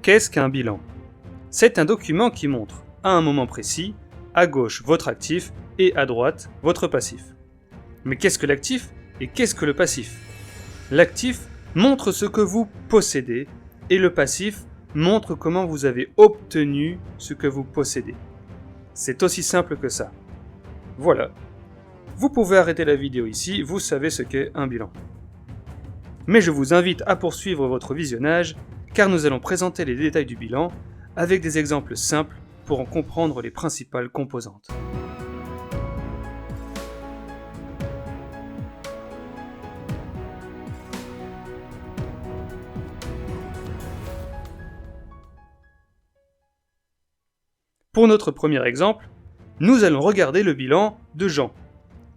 Qu'est-ce qu'un bilan? C'est un document qui montre, à un moment précis, à gauche votre actif et à droite votre passif. Mais qu'est-ce que l'actif et qu'est-ce que le passif? L'actif montre ce que vous possédez et le passif montre comment vous avez obtenu ce que vous possédez. C'est aussi simple que ça. Voilà. Vous pouvez arrêter la vidéo ici, vous savez ce qu'est un bilan. Mais je vous invite à poursuivre votre visionnage car nous allons présenter les détails du bilan avec des exemples simples pour en comprendre les principales composantes. Pour notre premier exemple, nous allons regarder le bilan de Jean,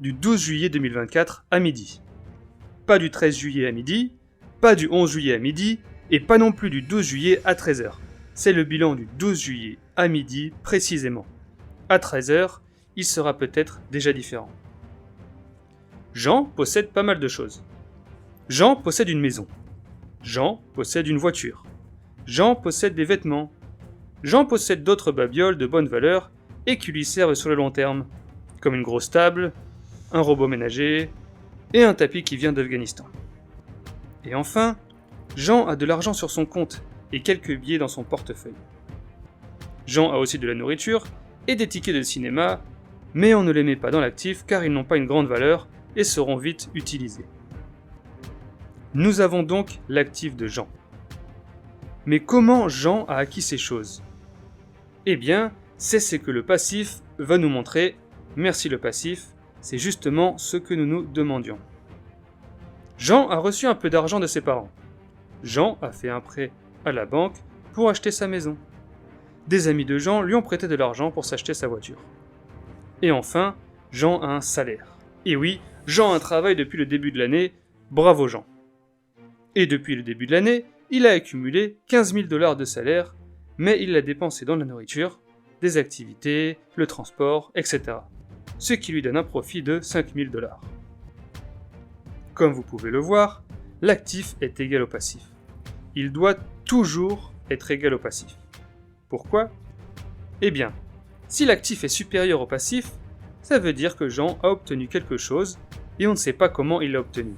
du 12 juillet 2024 à midi. Pas du 13 juillet à midi, pas du 11 juillet à midi, et pas non plus du 12 juillet à 13h. C'est le bilan du 12 juillet à midi précisément. À 13h, il sera peut-être déjà différent. Jean possède pas mal de choses. Jean possède une maison. Jean possède une voiture. Jean possède des vêtements. Jean possède d'autres babioles de bonne valeur et qui lui servent sur le long terme, comme une grosse table, un robot ménager et un tapis qui vient d'Afghanistan. Et enfin, Jean a de l'argent sur son compte et quelques billets dans son portefeuille. Jean a aussi de la nourriture et des tickets de cinéma, mais on ne les met pas dans l'actif car ils n'ont pas une grande valeur et seront vite utilisés. Nous avons donc l'actif de Jean. Mais comment Jean a acquis ces choses? Eh bien, c'est ce que le passif va nous montrer. Merci le passif, c'est justement ce que nous nous demandions. Jean a reçu un peu d'argent de ses parents. Jean a fait un prêt à la banque pour acheter sa maison. Des amis de Jean lui ont prêté de l'argent pour s'acheter sa voiture. Et enfin, Jean a un salaire. Et oui, Jean a un travail depuis le début de l'année, bravo Jean. Et depuis le début de l'année, il a accumulé 15 000 $ de salaire, mais il l'a dépensé dans la nourriture, des activités, le transport, etc. Ce qui lui donne un profit de 5 000 $. Comme vous pouvez le voir, l'actif est égal au passif. Il doit toujours être égal au passif. Pourquoi? Eh bien, si l'actif est supérieur au passif, ça veut dire que Jean a obtenu quelque chose et on ne sait pas comment il l'a obtenu.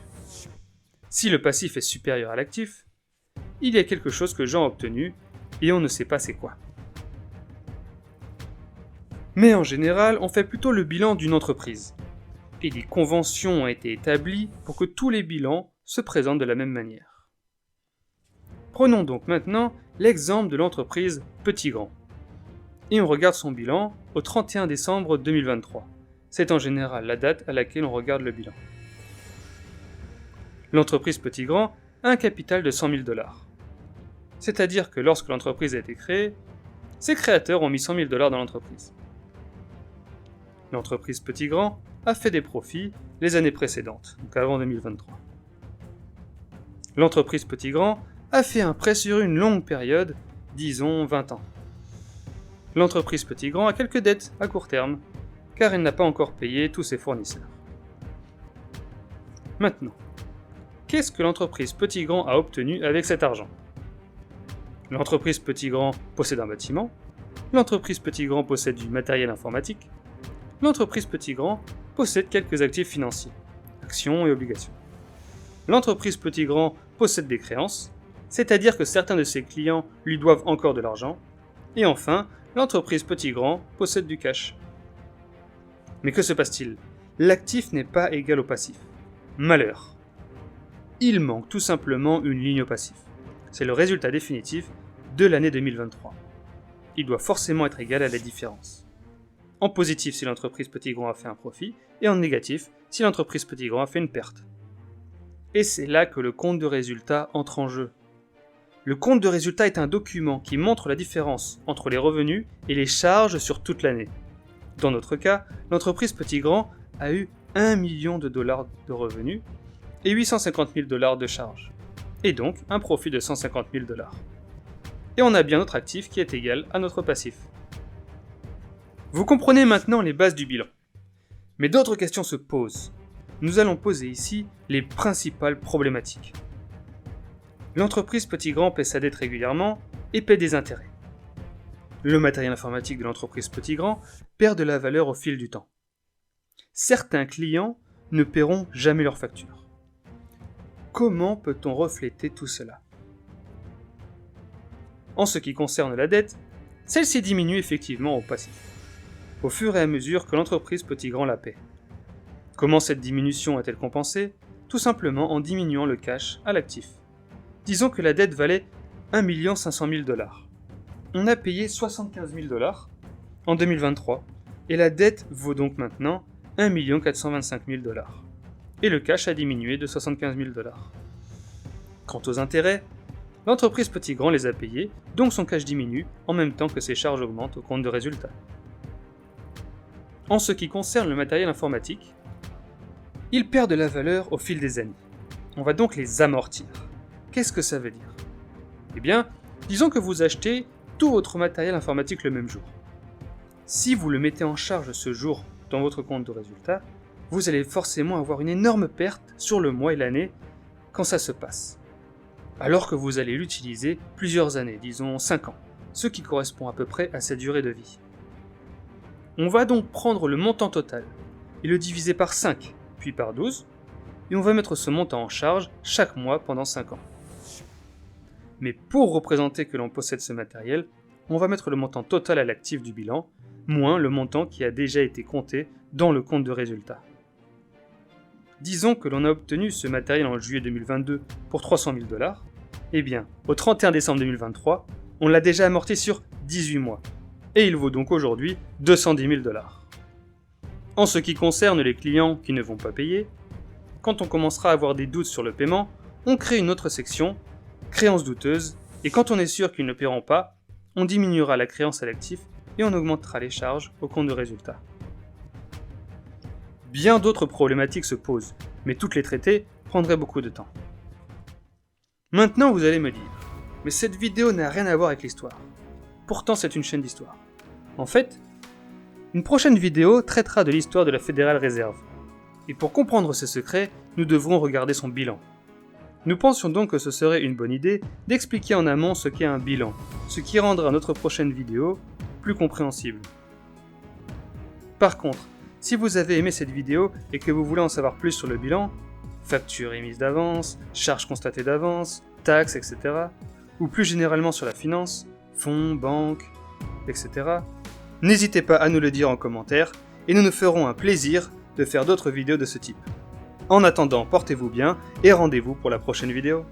Si le passif est supérieur à l'actif, il y a quelque chose que Jean a obtenu et on ne sait pas c'est quoi. Mais en général, on fait plutôt le bilan d'une entreprise. Et des conventions ont été établies pour que tous les bilans se présentent de la même manière. Prenons donc maintenant l'exemple de l'entreprise Petit Grand. Et on regarde son bilan au 31 décembre 2023. C'est en général la date à laquelle on regarde le bilan. L'entreprise Petit Grand a un capital de 100 000 $. C'est-à-dire que lorsque l'entreprise a été créée, ses créateurs ont mis 100 000 $ dans l'entreprise. L'entreprise Petit Grand a fait des profits les années précédentes, donc avant 2023. L'entreprise Petit Grand a fait un prêt sur une longue période, disons 20 ans. L'entreprise Petit Grand a quelques dettes à court terme, car elle n'a pas encore payé tous ses fournisseurs. Maintenant, qu'est-ce que l'entreprise Petit Grand a obtenu avec cet argent? L'entreprise Petit Grand possède un bâtiment, l'entreprise Petit Grand possède du matériel informatique, l'entreprise Petit Grand possède quelques actifs financiers, actions et obligations. L'entreprise Petit Grand possède des créances, c'est-à-dire que certains de ses clients lui doivent encore de l'argent, et enfin, l'entreprise Petit Grand possède du cash. Mais que se passe-t-il? L'actif n'est pas égal au passif. Malheur. Il manque tout simplement une ligne au passif. C'est le résultat définitif de l'année 2023. Il doit forcément être égal à la différence. En positif si l'entreprise Petit Grand a fait un profit, et en négatif si l'entreprise Petit Grand a fait une perte. Et c'est là que le compte de résultat entre en jeu. Le compte de résultat est un document qui montre la différence entre les revenus et les charges sur toute l'année. Dans notre cas, l'entreprise Petit Grand a eu 1 million de dollars de revenus et 850 000 $ de charges, et donc un profit de 150 000 $. Et on a bien notre actif qui est égal à notre passif. Vous comprenez maintenant les bases du bilan. Mais d'autres questions se posent. Nous allons poser ici les principales problématiques. L'entreprise Petit Grand paie sa dette régulièrement, et paie des intérêts. Le matériel informatique de l'entreprise Petit Grand perd de la valeur au fil du temps. Certains clients ne paieront jamais leurs factures. Comment peut-on refléter tout cela ? En ce qui concerne la dette, celle-ci diminue effectivement au passif, au fur et à mesure que l'entreprise Petit Grand la paie. Comment cette diminution est-elle compensée ? Tout simplement en diminuant le cash à l'actif. Disons que la dette valait 1 500 000 $. On a payé 75 000 $ en 2023, et la dette vaut donc maintenant 1 425 000 $. Et le cash a diminué de 75 000 $. Quant aux intérêts, l'entreprise Petit Grand les a payés, donc son cash diminue en même temps que ses charges augmentent au compte de résultat. En ce qui concerne le matériel informatique, il perd de la valeur au fil des années. On va donc les amortir. Qu'est-ce que ça veut dire ? Eh bien, disons que vous achetez tout votre matériel informatique le même jour. Si vous le mettez en charge ce jour dans votre compte de résultat, vous allez forcément avoir une énorme perte sur le mois et l'année quand ça se passe. Alors que vous allez l'utiliser plusieurs années, disons 5 ans, ce qui correspond à peu près à sa durée de vie. On va donc prendre le montant total et le diviser par 5, puis par 12, et on va mettre ce montant en charge chaque mois pendant 5 ans. Mais pour représenter que l'on possède ce matériel, on va mettre le montant total à l'actif du bilan, moins le montant qui a déjà été compté dans le compte de résultat. Disons que l'on a obtenu ce matériel en juillet 2022 pour 300 000 $, eh bien, au 31 décembre 2023, on l'a déjà amorti sur 18 mois, et il vaut donc aujourd'hui 210 000 $. En ce qui concerne les clients qui ne vont pas payer, quand on commencera à avoir des doutes sur le paiement, on crée une autre section, créances douteuses, et quand on est sûr qu'ils ne paieront pas, on diminuera la créance à l'actif et on augmentera les charges au compte de résultat. Bien d'autres problématiques se posent, mais toutes les traiter prendrait beaucoup de temps. Maintenant vous allez me dire, mais cette vidéo n'a rien à voir avec l'histoire. Pourtant c'est une chaîne d'histoire. En fait, une prochaine vidéo traitera de l'histoire de la Fédérale Réserve. Et pour comprendre ses secrets, nous devrons regarder son bilan. Nous pensions donc que ce serait une bonne idée d'expliquer en amont ce qu'est un bilan, ce qui rendra notre prochaine vidéo plus compréhensible. Par contre, si vous avez aimé cette vidéo et que vous voulez en savoir plus sur le bilan, factures émises d'avance, charges constatées d'avance, taxes, etc., ou plus généralement sur la finance, fonds, banques, etc., n'hésitez pas à nous le dire en commentaire et nous nous ferons un plaisir de faire d'autres vidéos de ce type. En attendant, portez-vous bien et rendez-vous pour la prochaine vidéo.